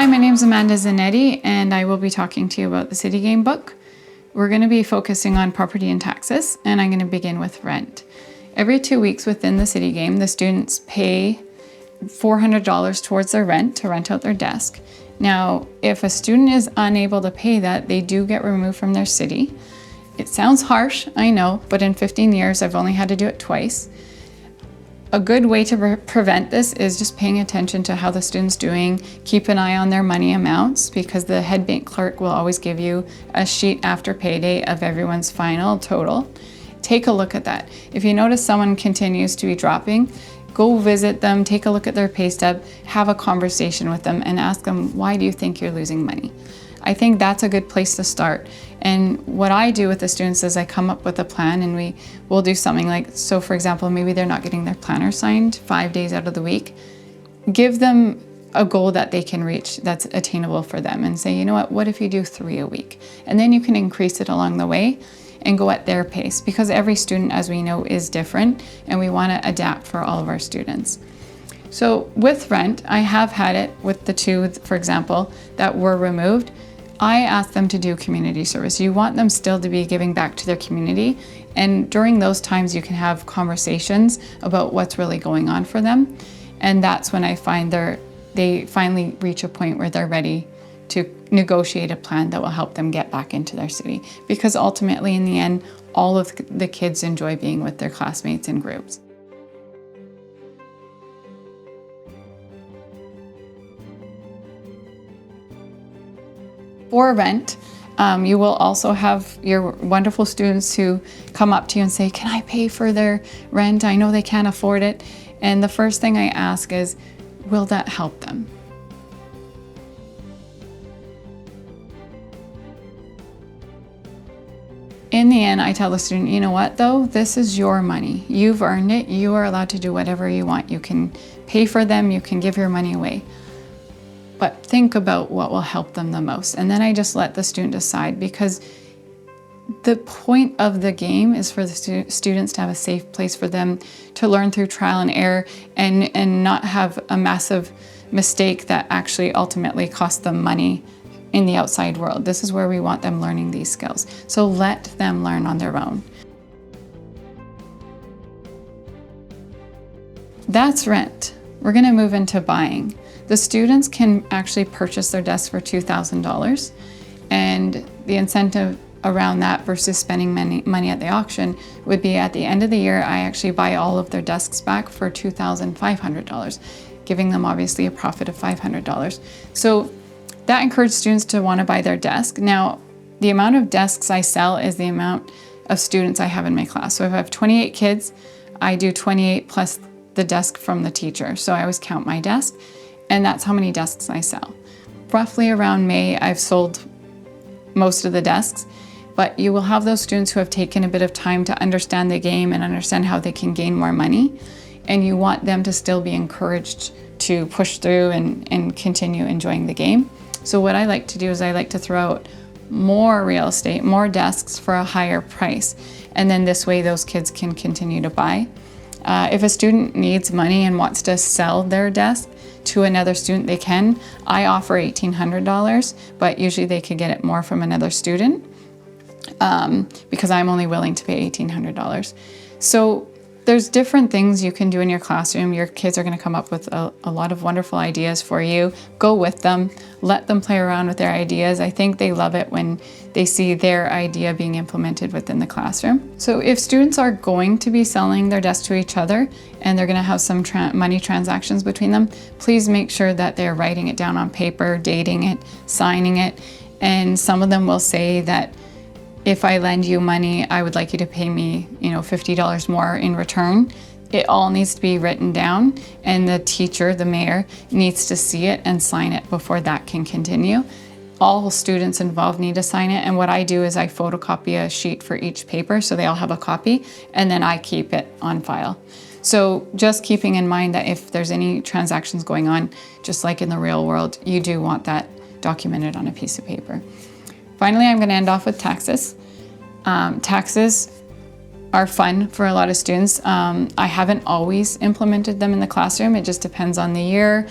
Hi, my name is Amanda Zanette, and I will be talking to you about the City Game book. We're going to be focusing on property and taxes, and I'm going to begin with rent. Every 2 weeks within the City Game, the students pay $400 towards their rent to rent out their desk. Now, if a student is unable to pay that, they do get removed from their city. It sounds harsh, I know, but in 15 years, I've only had to do it twice. A good way to prevent this is just paying attention to how the student's doing. Keep an eye on their money amounts, because the head bank clerk will always give you a sheet after payday of everyone's final total. Take a look at that. If you notice someone continues to be dropping, go visit them, take a look at their pay stub, have a conversation with them and ask them, why do you think you're losing money? I think that's a good place to start. And what I do with the students is I come up with a plan, and we will do something like, so for example, maybe they're not getting their planner signed 5 days out of the week. Give them a goal that they can reach that's attainable for them, and say, you know what if you do 3 a week? And then you can increase it along the way and go at their pace, because every student, as we know, is different, and we want to adapt for all of our students. So with rent, I have had it with the two, for example, that were removed. I ask them to do community service. You want them still to be giving back to their community, and during those times you can have conversations about what's really going on for them, and that's when I find they finally reach a point where they're ready to negotiate a plan that will help them get back into their city, because ultimately in the end all of the kids enjoy being with their classmates in groups. For rent, you will also have your wonderful students who come up to you and say, can I pay for their rent? I know they can't afford it. And the first thing I ask is, will that help them? In the end, I tell the student, you know what though, this is your money. You've earned it. You are allowed to do whatever you want. You can pay for them, you can give your money away. But think about what will help them the most. And then I just let the student decide, because the point of the game is for the students to have a safe place for them to learn through trial and error, and not have a massive mistake that actually ultimately costs them money in the outside world. This is where we want them learning these skills. So let them learn on their own. That's rent. We're going to move into buying. The students can actually purchase their desks for $2,000, and the incentive around that versus spending money at the auction would be, at the end of the year, I actually buy all of their desks back for $2,500, giving them obviously a profit of $500. So that encourages students to want to buy their desk. Now, the amount of desks I sell is the amount of students I have in my class. So if I have 28 kids, I do 28 plus the desk from the teacher. So I always count my desk, and that's how many desks I sell. Roughly around May, I've sold most of the desks, but you will have those students who have taken a bit of time to understand the game and understand how they can gain more money, and you want them to still be encouraged to push through and continue enjoying the game. So what I like to do is I like to throw out more real estate, more desks for a higher price, and then this way those kids can continue to buy. If a student needs money and wants to sell their desk to another student, they can. I offer $1,800, but usually they could get it more from another student, because I'm only willing to pay $1,800. So there's different things you can do in your classroom. Your kids are going to come up with a lot of wonderful ideas for you. Go with them, let them play around with their ideas. I think they love it when they see their idea being implemented within the classroom. So if students are going to be selling their desk to each other, and they're going to have some money transactions between them, please make sure that they're writing it down on paper, dating it, signing it. And some of them will say that, if I lend you money, I would like you to pay me, $50 more in return. It all needs to be written down, and the teacher, the mayor, needs to see it and sign it before that can continue. All students involved need to sign it, and what I do is I photocopy a sheet for each paper so they all have a copy, and then I keep it on file. So just keeping in mind that if there's any transactions going on, just like in the real world, you do want that documented on a piece of paper. Finally, I'm going to end off with taxes. Taxes are fun for a lot of students. I haven't always implemented them in the classroom. It just depends on the year.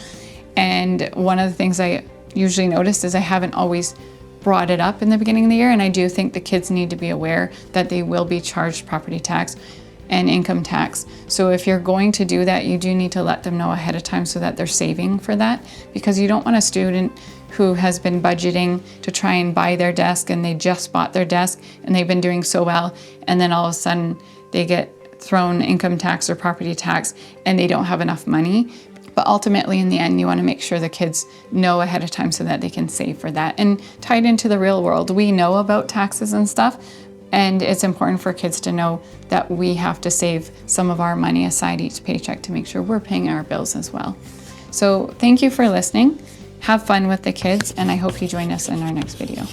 And one of the things I usually noticed is I haven't always brought it up in the beginning of the year, and I do think the kids need to be aware that they will be charged property tax and income tax. So if you're going to do that, you do need to let them know ahead of time so that they're saving for that, because you don't want a student who has been budgeting to try and buy their desk and they just bought their desk and they've been doing so well, and then all of a sudden they get thrown income tax or property tax and they don't have enough money. But ultimately, in the end, you want to make sure the kids know ahead of time so that they can save for that. And tied into the real world, we know about taxes and stuff, and it's important for kids to know that we have to save some of our money aside each paycheck to make sure we're paying our bills as well. So thank you for listening. Have fun with the kids, and I hope you join us in our next video.